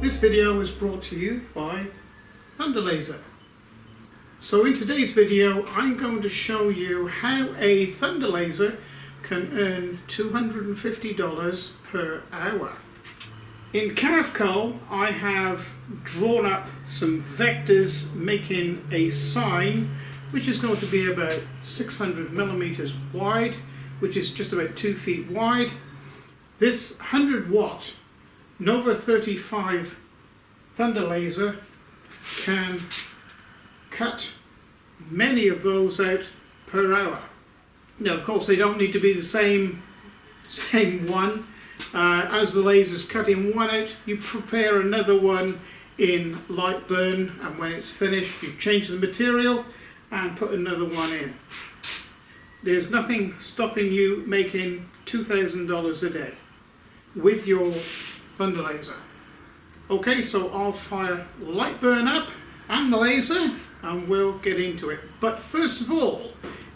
This video is brought to you by Thunder Laser. So in today's video I'm going to show you how a Thunder Laser can earn $250 per hour. In Carveco I have drawn up some vectors making a sign which is going to be about 600 millimeters wide, which is just about 2 feet wide. This 100 watt Nova 35 Thunder Laser can cut many of those out per hour. Now of course they don't need to be the same one. As the laser's cutting one out, you prepare another one in light burn, and when it's finished you change the material and put another one in. There's nothing stopping you making $2,000 a day with your Thunder Laser. Okay, so I'll fire light burn up and the laser and we'll get into it. But first of all,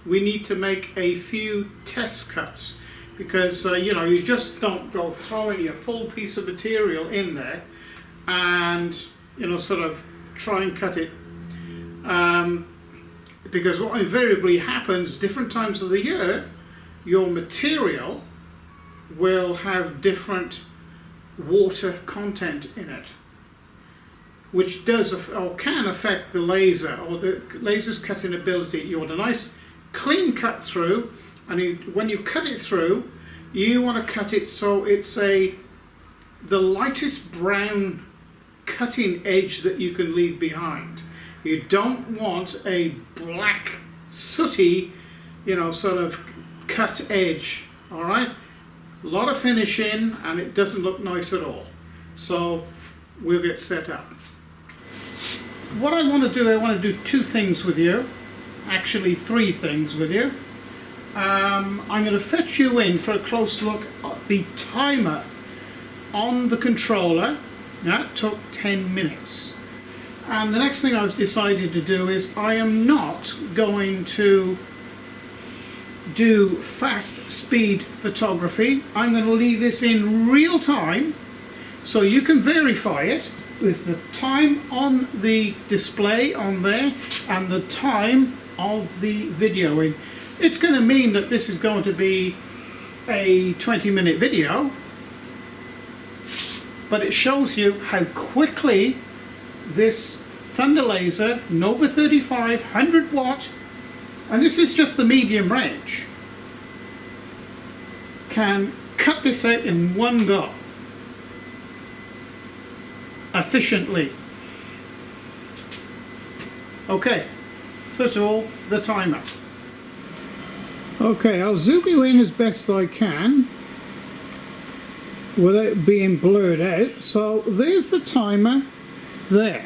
we need to make a few test cuts because you just don't go throwing your full piece of material in there and sort of try and cut it. Because what invariably happens different times of the year, your material will have different water content in it, which does or can affect the laser or the laser's cutting ability. You want a nice clean cut through, and when you cut it through, you want to cut it so it's the lightest brown cutting edge that you can leave behind. You don't want a black sooty sort of cut edge. All right, a lot of finishing and it doesn't look nice at all. So we'll get set up. What I want to do two things with you, actually three things with you. I'm going to fetch you in for a close look at the timer on the controller. That took 10 minutes. And the next thing I've decided to do is I am not going to do fast speed photography. I'm going to leave this in real time so you can verify it with the time on the display on there and the time of the videoing. It's going to mean that this is going to be a 20-minute video, but it shows you how quickly this Thunder Laser Nova 35 100 watt, and this is just the medium range, can cut this out in one go efficiently. Okay, first of all, the timer. Okay, I'll zoom you in as best I can without being blurred out. So there's the timer there.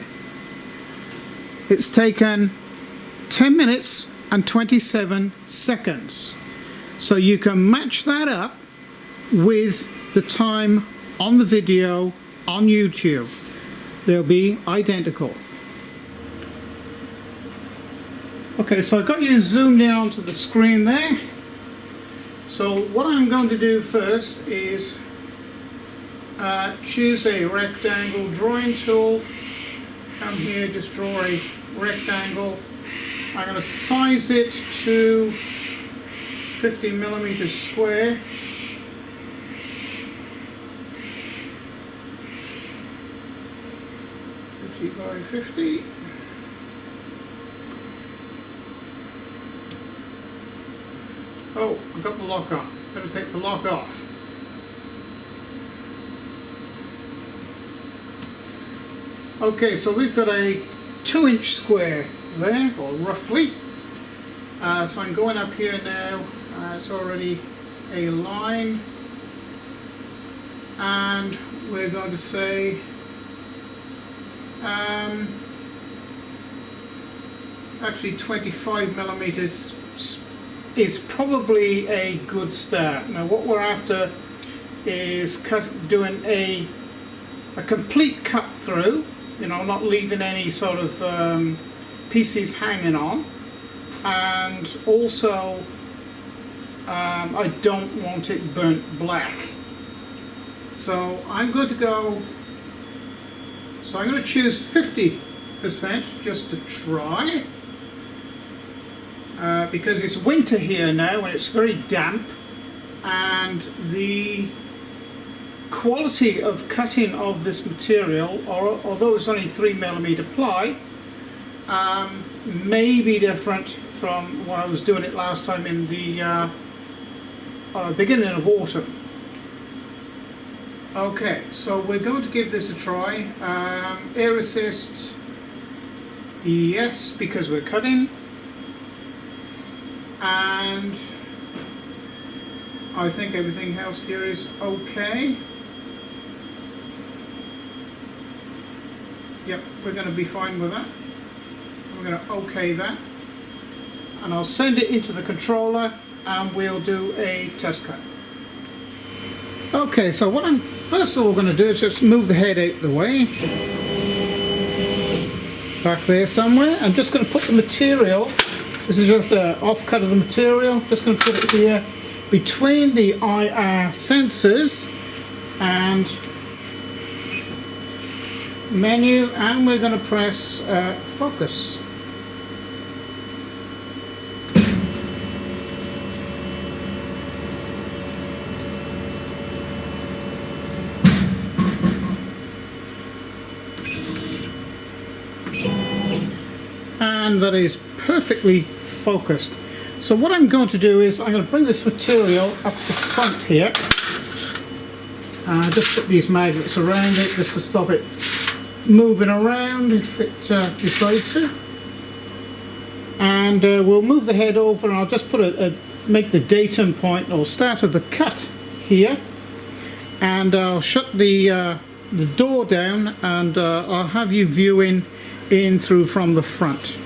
It's taken 10 minutes and 27 seconds. So you can match that up with the time on the video on YouTube. They'll be identical. Okay, so I've got you zoomed in onto the screen there. So what I'm going to do first is choose a rectangle drawing tool. Come here, just draw a rectangle. I'm going to size it to 50 millimeters square. By 50. Oh, I've got the lock on. Better take the lock off. Okay, so we've got a 2-inch square there, or roughly. So I'm going up here now. It's already a line, and we're going to say actually 25 millimeters is probably a good start. Now what we're after is doing a complete cut through, not leaving any sort of pieces hanging on, and also I don't want it burnt black. So I'm going to go So I'm going to choose 50% just to try. Because it's winter here now and it's very damp, and the quality of cutting of this material, although it's only 3mm ply, may be different from what I was doing it last time in the beginning of autumn. Okay, so we're going to give this a try. Air assist, yes, because we're cutting. And I think everything else here is okay. Yep, we're going to be fine with that. We're going to OK that. And I'll send it into the controller and we'll do a test cut. Okay, so what I'm first of all going to do is just move the head out of the way. Back there somewhere. I'm just going to put the material. This is just an off-cut of the material. Just going to put it here between the IR sensors and menu, and we're going to press focus. And that is perfectly focused. So what I'm going to do is I'm going to bring this material up the front here. Just put these magnets around it just to stop it moving around if it decides to. And we'll move the head over, and I'll just put make the datum point or start of the cut here. And I'll shut the door down, and I'll have you viewing in through from the front.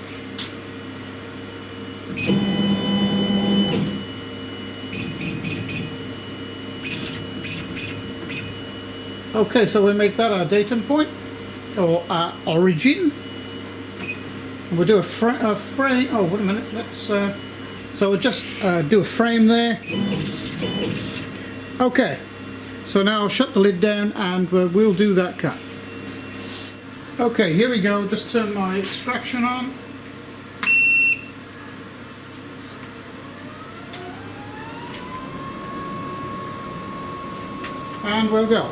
Okay, so we'll make that our datum point, or our origin. We'll do a frame. Oh, wait a minute. Let's. So we'll just do a frame there. Okay. So now I'll shut the lid down, and we'll do that cut. Okay, here we go. Just turn my extraction on. And we'll go.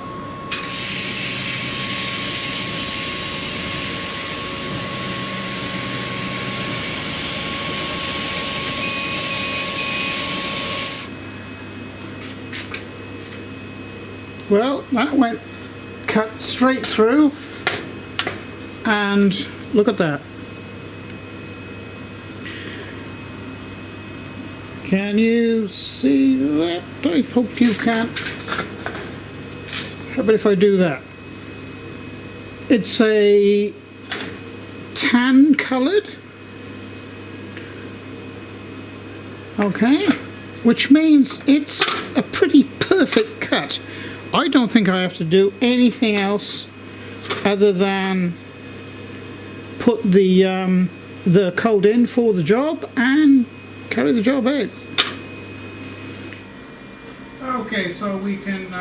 Well, that went cut straight through, and look at that. Can you see that? I hope you can. How about if I do that? It's a tan colored, okay, which means it's a pretty perfect cut. I don't think I have to do anything else other than put the code in for the job and carry the job out. Okay, so we can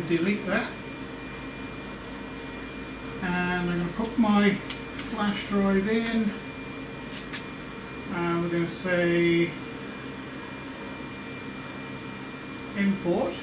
delete that, and I'm going to put my flash drive in, and we're going to say import.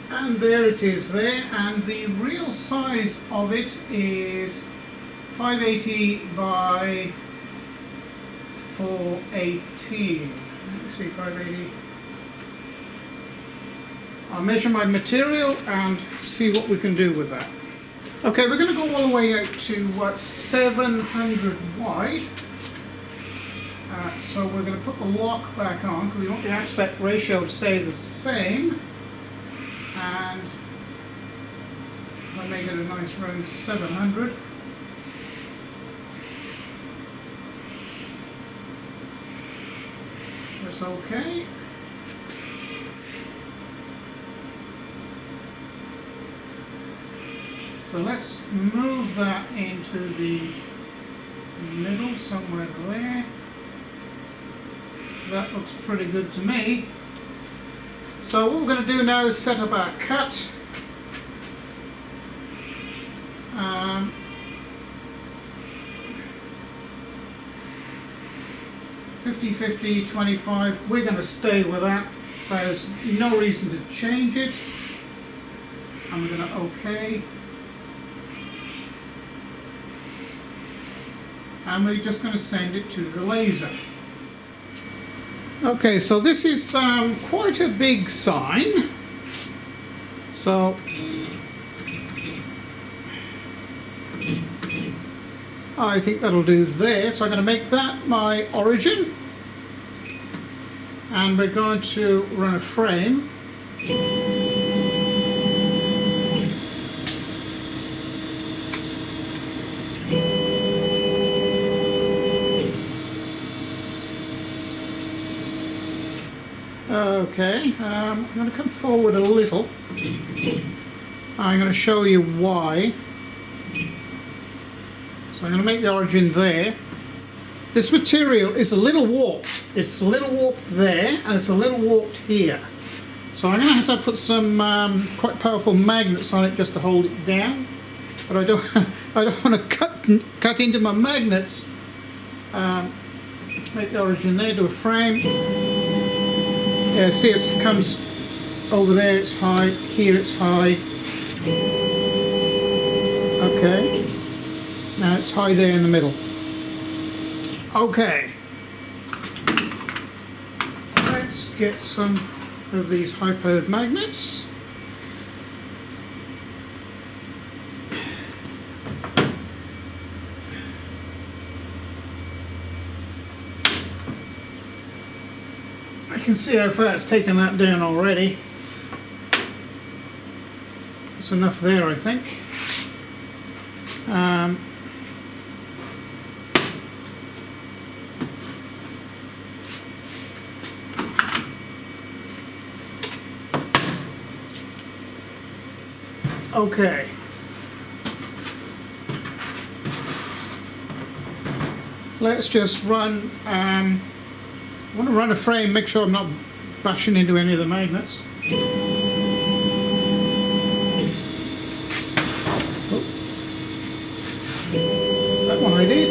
And there it is there, and the real size of it is 580 by 418. Let's see, 580. I'll measure my material and see what we can do with that. Okay, we're going to go all the way out to 700 wide. So we're going to put the lock back on because we want the aspect ratio to stay the same. And I'll make it a nice round 700. That's okay. So let's move that into the middle, somewhere there. That looks pretty good to me. So what we're going to do now is set up our cut. 50-50, 25, we're going to stay with that. There's no reason to change it. I'm going to OK. And we're just going to send it to the laser. Okay, so this is quite a big sign. So I think that'll do there. So I'm going to make that my origin. And we're going to run a frame. Okay, I'm going to come forward a little. I'm going to show you why. So I'm going to make the origin there. This material is a little warped. It's a little warped there, and it's a little warped here. So I'm going to have to put some quite powerful magnets on it just to hold it down. But I don't want to cut into my magnets. Make the origin there, do a frame. Yeah, see, it comes over there, it's high, here it's high. Okay, now it's high there in the middle. Okay, let's get some of these high-powered magnets. I can see how far it's taken that down already. That's enough there, I think. Okay. Let's just run. I want to run a frame, make sure I'm not bashing into any of the magnets. Oh. That one I did.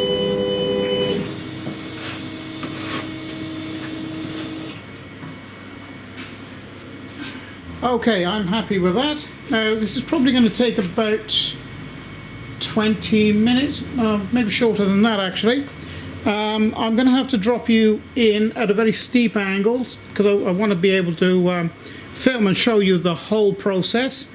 Okay, I'm happy with that. Now this is probably going to take about 20 minutes, maybe shorter than that actually. I'm going to have to drop you in at a very steep angle because I want to be able to film and show you the whole process.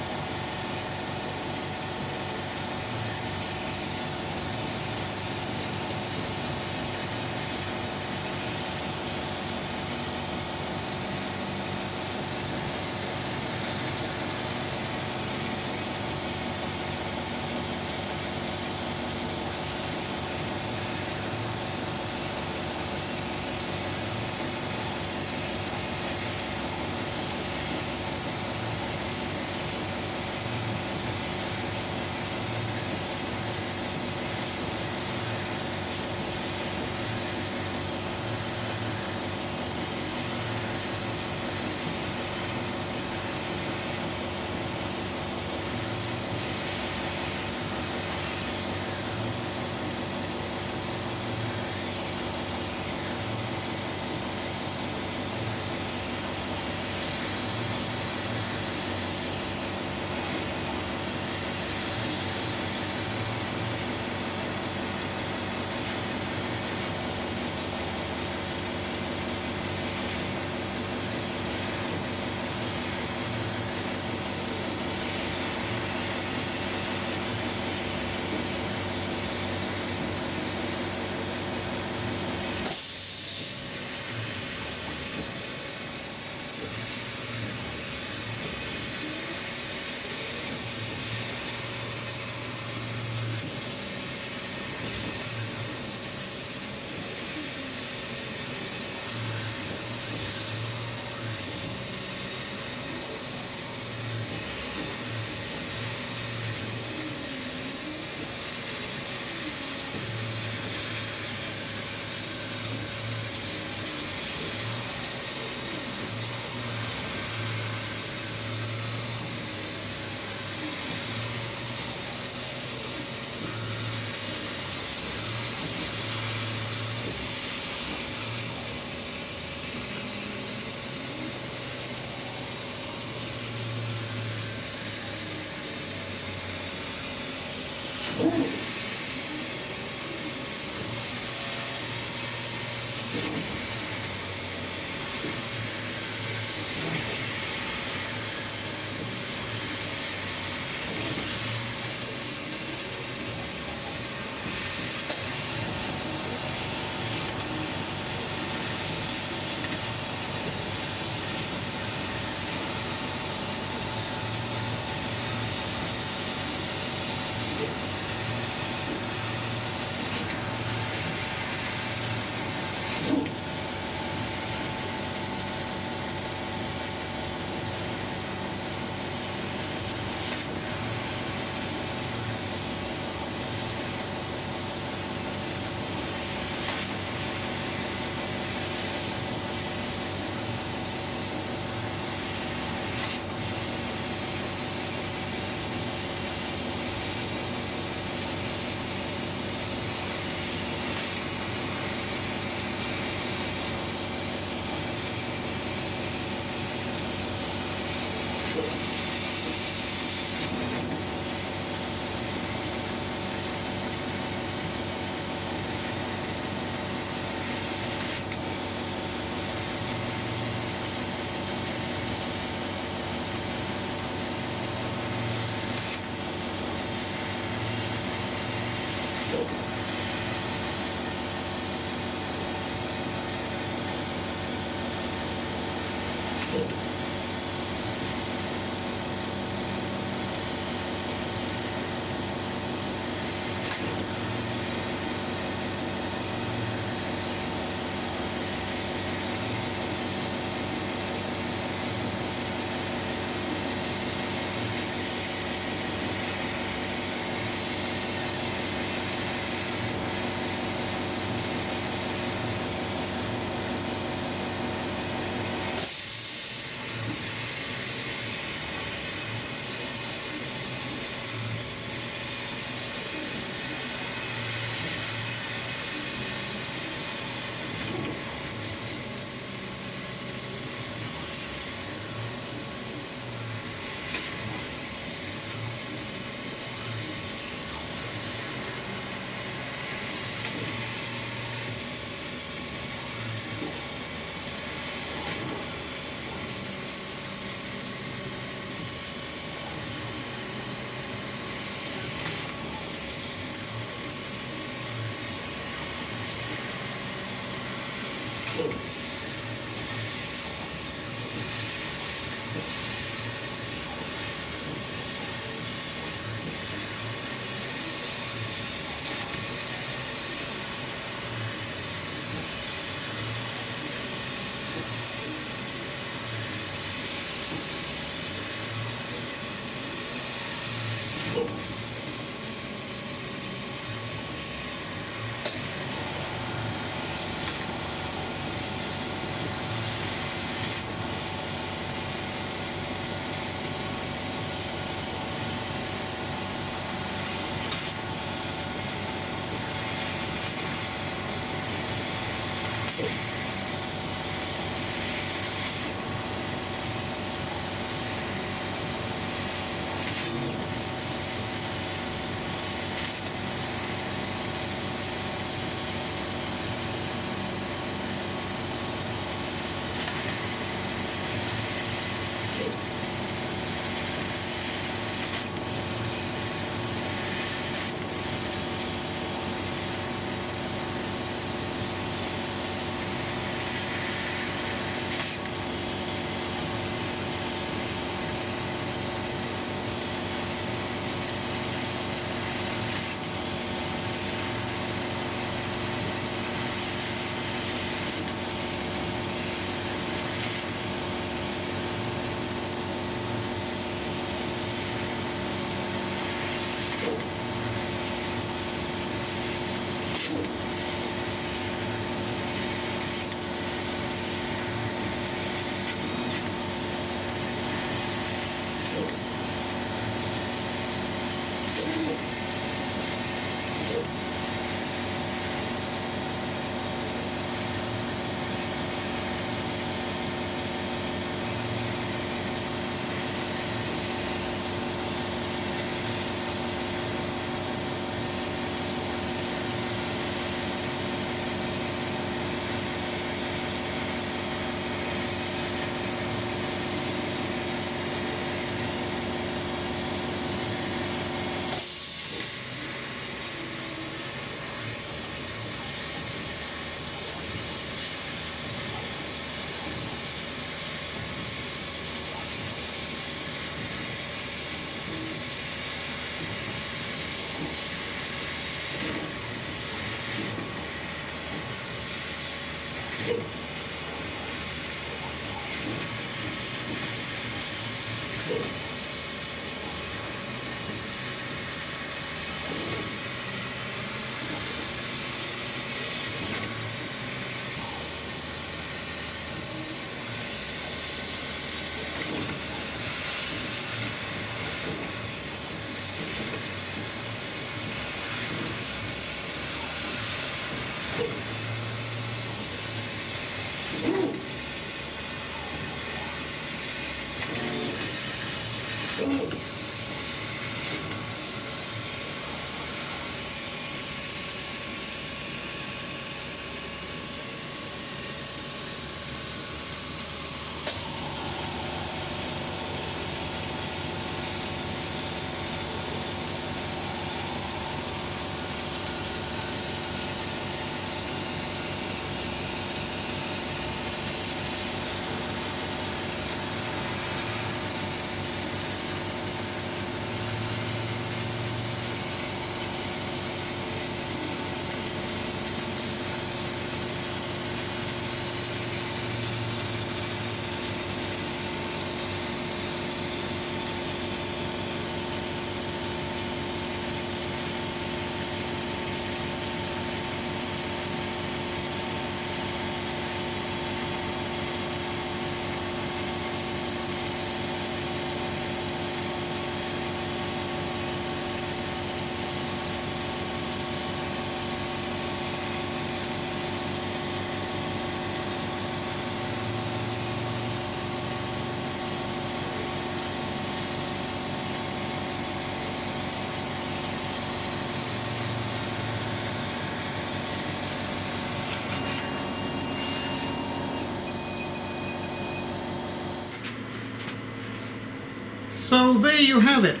So there you have it.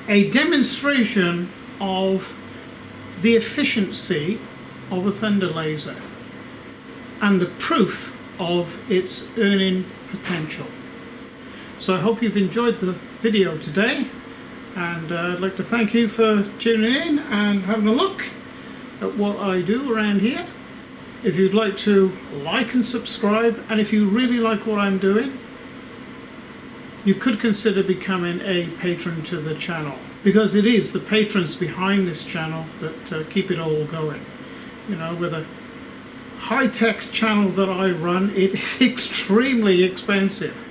A demonstration of the efficiency of a Thunder laser and the proof of its earning potential. So I hope you've enjoyed the video today, and I'd like to thank you for tuning in and having a look at what I do around here. If you'd like to like and subscribe, and if you really like what I'm doing, you could consider becoming a patron to the channel, because it is the patrons behind this channel that keep it all going. You know, with a high-tech channel that I run, it is extremely expensive,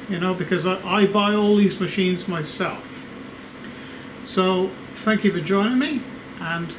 you know, because I buy all these machines myself. So thank you for joining me, and